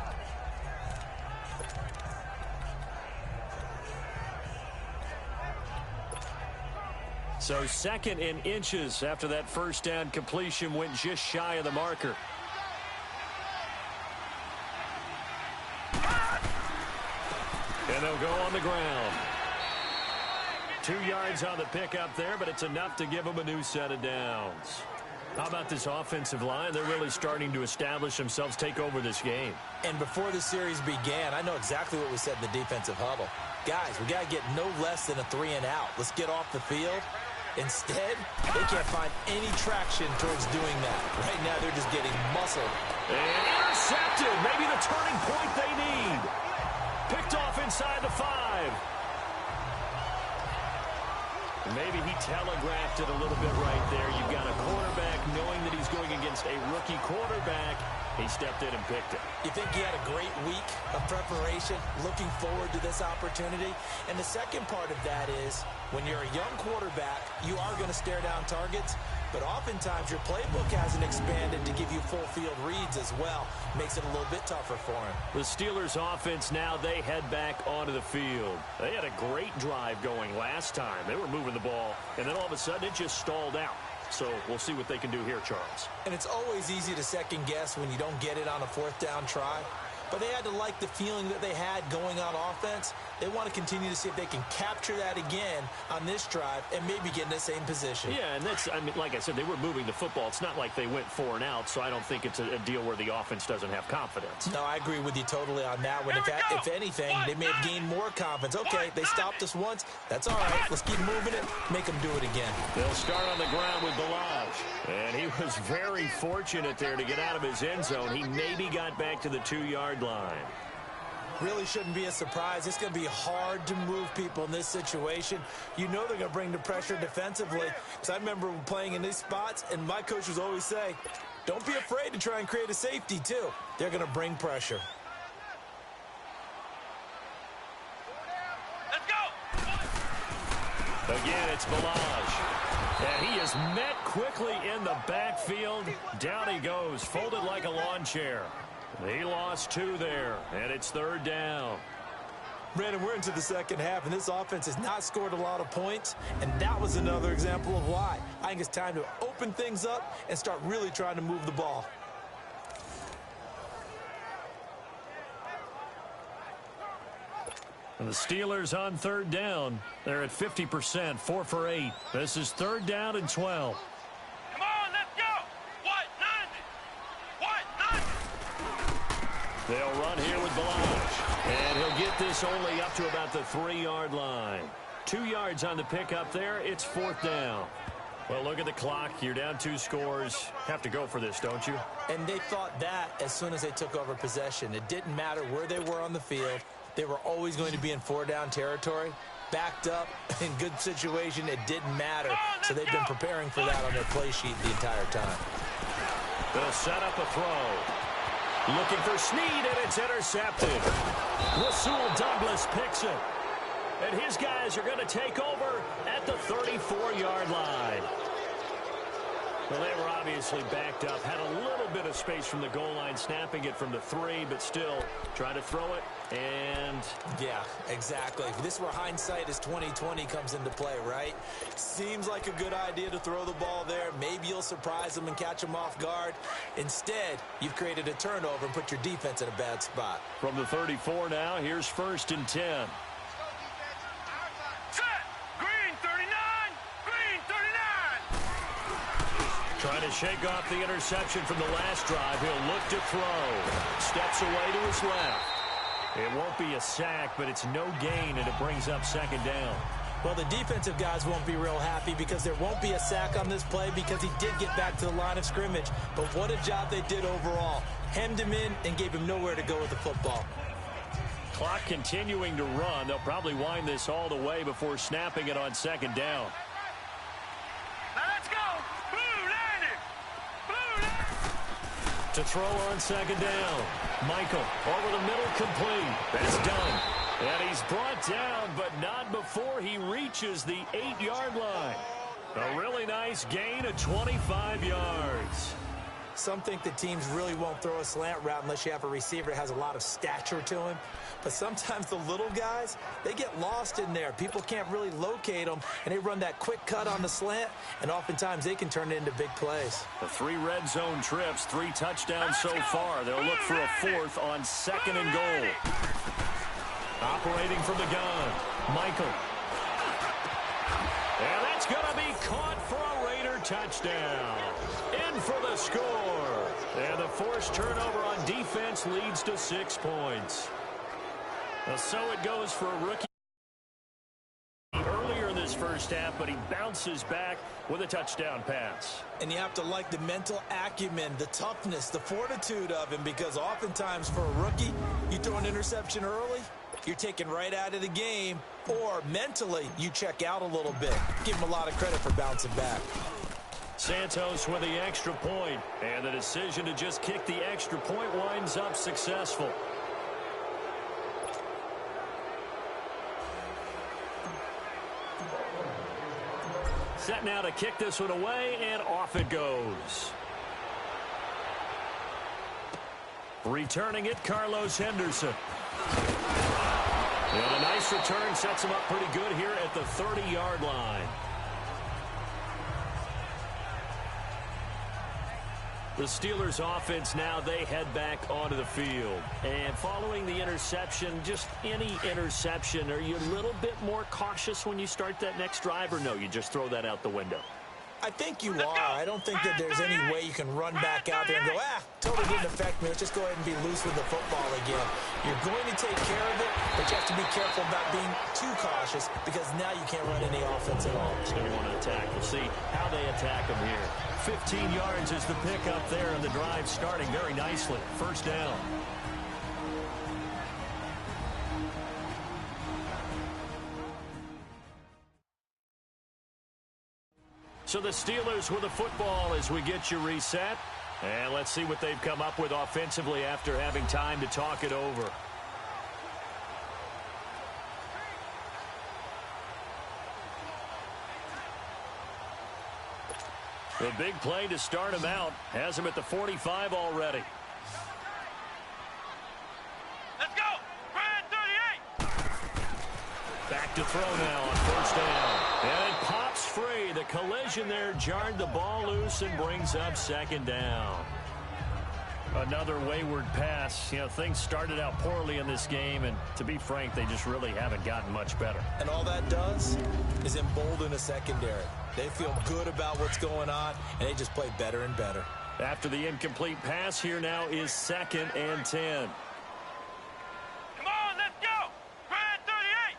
So 2nd and inches after that first down completion went just shy of the marker. And they'll go on the ground. 2 yards on the pickup there, but it's enough to give them a new set of downs. How about this offensive line? They're really starting to establish themselves, take over this game. And before the series began, I know exactly what we said in the defensive huddle. Guys, we got to get no less than a 3 and out. Let's get off the field. Instead, they can't find any traction towards doing that. Right now, they're just getting muscled. And intercepted. Maybe the turning point they need. Picked off inside the 5. Maybe he telegraphed it a little bit right there. You've got a quarterback knowing that he's going against a rookie quarterback. He stepped in and picked it. You think he had a great week of preparation, looking forward to this opportunity? And the second part of that is, when you're a young quarterback, you are going to stare down targets, but oftentimes your playbook hasn't expanded to give you full field reads as well. Makes it a little bit tougher for him. The Steelers offense now, they head back onto the field. They had a great drive going last time. They were moving the ball, and then all of a sudden it just stalled out. So we'll see what they can do here, Charles. And it's always easy to second guess when you don't get it on a 4th down try. But they had to like the feeling that they had going on offense. They want to continue to see if they can capture that again on this drive and maybe get in the same position. Yeah, and that's, I mean, like I said, they were moving the football. It's not like they went 4 and out, so I don't think it's a deal where the offense doesn't have confidence. No, I agree with you totally on that one. If anything, they may have gained more confidence. Okay, they stopped us once. That's all right. Let's keep moving it. Make them do it again. They'll start on the ground with Balaj. And he was very fortunate there to get out of his end zone. He maybe got back to the 2-yard line. Really shouldn't be a surprise. It's going to be hard to move people in this situation. You know they're going to bring the pressure defensively. Because I remember playing in these spots, and my coaches always say, don't be afraid to try and create a safety, too. They're going to bring pressure. Let's go! Again, it's Balaj. And he is met quickly in the backfield. Down he goes, folded like a lawn chair. He lost 2 there, and it's 3rd down. Brandon, we're into the second half, and this offense has not scored a lot of points, and that was another example of why. I think it's time to open things up and start really trying to move the ball. And the Steelers on 3rd down. They're at 50%, 4 for 8. This is 3rd down and 12. Come on, let's go! What? 90! What? 90! They'll run here with Balaj. And he'll get this only up to about the 3-yard line. 2 yards on the pickup there. It's 4th down. Well, look at the clock. You're down 2 scores. Have to go for this, don't you? And they thought that as soon as they took over possession. It didn't matter where they were on the field. They were always going to be in 4-down territory. Backed up, in good situation, it didn't matter. So they've been preparing for that on their play sheet the entire time. They'll set up a throw. Looking for Snead, and it's intercepted. Rasul Douglas picks it. And his guys are going to take over at the 34-yard line. Well, they were obviously backed up, had a little bit of space from the goal line, snapping it from the 3, but still trying to throw it, and... Yeah, exactly. This is where hindsight is 20/20 comes into play, right? Seems like a good idea to throw the ball there. Maybe you'll surprise them and catch them off guard. Instead, you've created a turnover and put your defense in a bad spot. From the 34 now, here's 1st and 10. Trying to shake off the interception from the last drive. He'll look to throw. Steps away to his left. It won't be a sack, but it's no gain, and it brings up 2nd down. Well, the defensive guys won't be real happy because there won't be a sack on this play because he did get back to the line of scrimmage. But what a job they did overall. Hemmed him in and gave him nowhere to go with the football. Clock continuing to run. They'll probably wind this all the way before snapping it on 2nd down. To throw on 2nd down. Michael over the middle, complete. That's done. And he's brought down, but not before he reaches the 8-yard line. A really nice gain of 25 yards. Some think the teams really won't throw a slant route unless you have a receiver that has a lot of stature to him. But sometimes the little guys, they get lost in there. People can't really locate them, and they run that quick cut on the slant, and oftentimes they can turn it into big plays. The 3 red zone trips, 3 touchdowns so far. They'll look for a 4th on 2nd and goal. Operating from the gun, Michael. And that's going to be caught for a Raider touchdown. In for the score. And the forced turnover on defense leads to 6 points. Well, so it goes for a rookie earlier in this first half, but he bounces back with a touchdown pass. And you have to like the mental acumen, the toughness, the fortitude of him, because oftentimes for a rookie, you throw an interception early, you're taken right out of the game, or mentally you check out a little bit. Give him a lot of credit for bouncing back. Santos with the extra point, and the decision to just kick the extra point winds up successful. Set now to kick this one away, and off it goes. Returning it, Carlos Henderson. And a nice return sets him up pretty good here at the 30-yard line. The Steelers offense now, they head back onto the field. And following the interception, just any interception, are you a little bit more cautious when you start that next drive, or no, you just throw that out the window? I think you are. I don't think that there's any way you can run back out there and go, totally didn't affect me. Let's just go ahead and be loose with the football again. You're going to take care of it, but you have to be careful about being too cautious because now you can't run any offense at all. It's going to want to attack. We'll see how they attack them here. 15 yards is the pickup there, and the drive starting very nicely. 1st down. So the Steelers with the football as we get you reset. And let's see what they've come up with offensively after having time to talk it over. The big play to start him out has him at the 45 already. Let's go! Brad 38! Back to throw now on 1st down. And it pops free. The collision there jarred the ball loose and brings up 2nd down. Another wayward pass. You know, things started out poorly in this game, and to be frank, they just really haven't gotten much better. And all that does is embolden a secondary. They feel good about what's going on, and they just play better and better. After the incomplete pass, here now is 2nd and 10. Come on, let's go! Brad 38!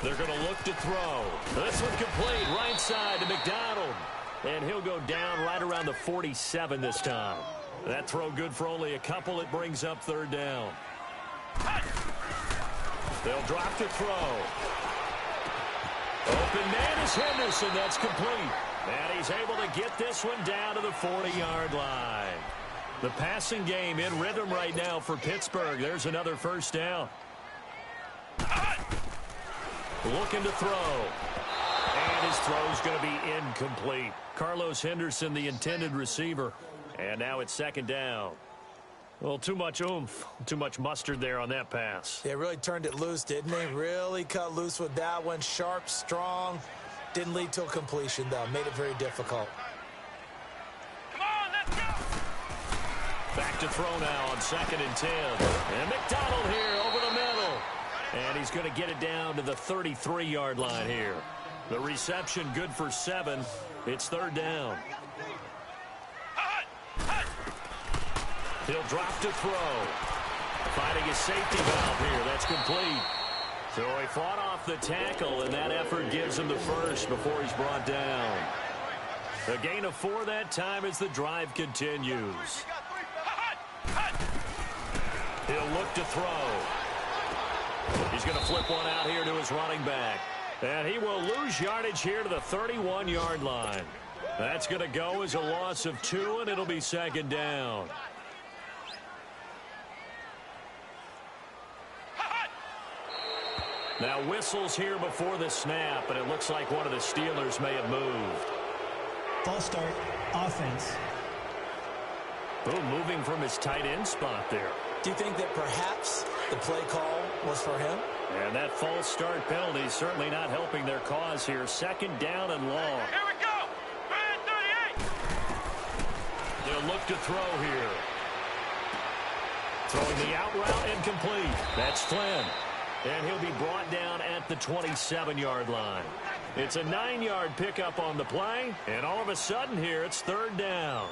They're going to look to throw. This one complete, right side to McDonald. And he'll go down right around the 47 this time. That throw good for only a couple. It brings up 3rd down. They'll drop to throw. Open man is Henderson. That's complete. And he's able to get this one down to the 40-yard line. The passing game in rhythm right now for Pittsburgh. There's another first down. Looking to throw. And his throw's going to be incomplete. Carlos Henderson, the intended receiver. And now it's second down. Well, too much oomph, too much mustard there on that pass. They really turned it loose, didn't they? Really cut loose with that one. Sharp, strong. Didn't lead to a completion, though. Made it very difficult. Come on, let's go! Back to throw now on 2nd and 10. And McDonald here over the middle. And he's going to get it down to the 33-yard line here. The reception good for 7. It's third down. He'll drop to throw. Finding his safety valve here. That's complete. So he fought off the tackle, and that effort gives him the first before he's brought down. A gain of 4 that time as the drive continues. He'll look to throw. He's going to flip one out here to his running back. And he will lose yardage here to the 31-yard line. That's going to go as a loss of 2, and it'll be second down. Now whistles here before the snap, and it looks like one of the Steelers may have moved. False start, offense. Boom, moving from his tight end spot there. Do you think that perhaps the play call was for him? And that false start penalty is certainly not helping their cause here. Second down and long. Here we go! Man 38! They'll look to throw here. Throwing the out route incomplete. That's Flynn. And he'll be brought down at the 27-yard line. It's a 9-yard pickup on the play. And all of a sudden here, it's third down.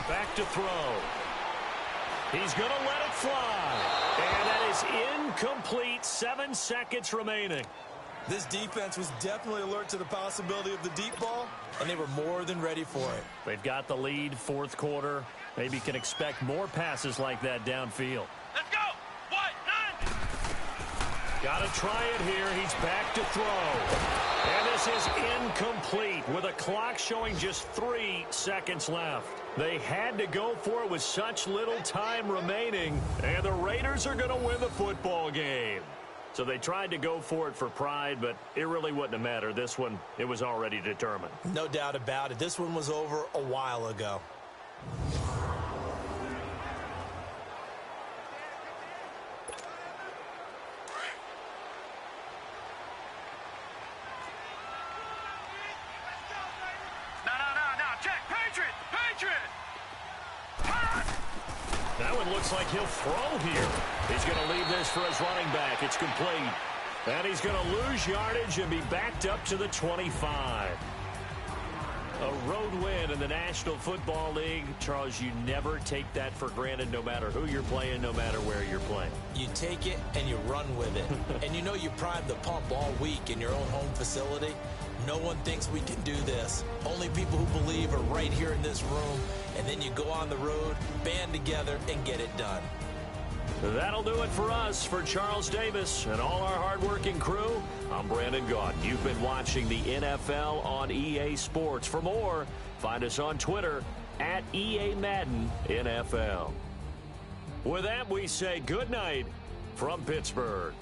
Back to throw. He's going to let it fly. And that is incomplete. 7 seconds remaining. This defense was definitely alert to the possibility of the deep ball, and they were more than ready for it. They've got the lead, fourth quarter. Maybe can expect more passes like that downfield. Let's go! Got to try it here. He's back to throw. And this is incomplete with a clock showing just 3 seconds left. They had to go for it with such little time remaining. And the Raiders are going to win the football game. So they tried to go for it for pride, but it really wouldn't have mattered. This one, it was already determined. No doubt about it. This one was over a while ago. That one looks like he'll throw here. He's going to leave this for his running back. It's complete. And he's going to lose yardage and be backed up to the 25. A road win in the National Football League. Charles, you never take that for granted no matter who you're playing, no matter where you're playing. You take it and you run with it. And you know you primed the pump all week in your own home facility. No one thinks we can do this. Only people who believe are right here in this room. And then you go on the road, band together, and get it done. That'll do it for us. For Charles Davis and all our hardworking crew, I'm Brandon Gaudin. You've been watching the NFL on EA Sports. For more, find us on Twitter at EA Madden NFL. With that, we say good night from Pittsburgh.